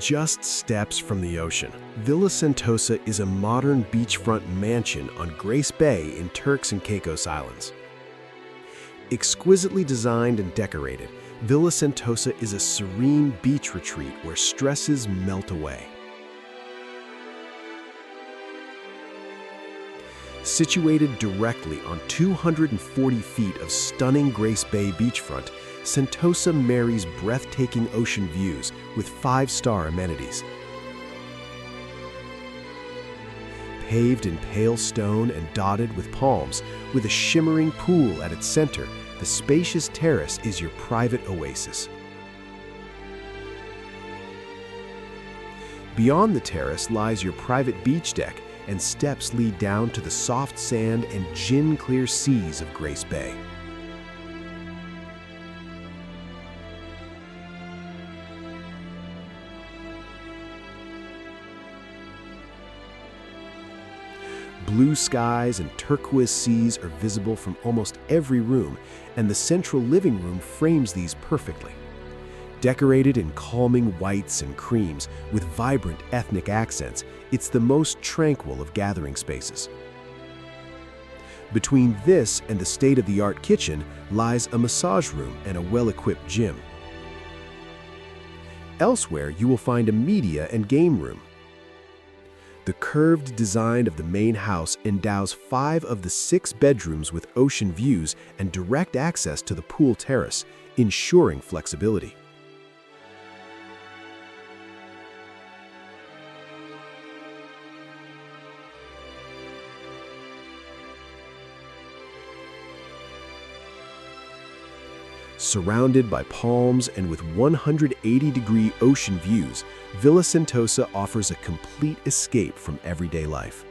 Just steps from the ocean, Villa Sentosa is a modern beachfront mansion on Grace Bay in Turks and Caicos Islands. Exquisitely designed and decorated, Villa Sentosa is a serene beach retreat where stresses melt away. Situated directly on 240 feet of stunning Grace Bay beachfront, Sentosa marries breathtaking ocean views with five-star amenities. Paved in pale stone and dotted with palms, with a shimmering pool at its center, the spacious terrace is your private oasis. Beyond the terrace lies your private beach deck, and steps lead down to the soft sand and gin-clear seas of Grace Bay. Blue skies and turquoise seas are visible from almost every room, and the central living room frames these perfectly. Decorated in calming whites and creams with vibrant ethnic accents, it's the most tranquil of gathering spaces. Between this and the state-of-the-art kitchen lies a massage room and a well-equipped gym. Elsewhere, you will find a media and game room. The curved design of the main house endows 5 of the 6 bedrooms with ocean views and direct access to the pool terrace, ensuring flexibility. Surrounded by palms and with 180-degree ocean views, Villa Sentosa offers a complete escape from everyday life.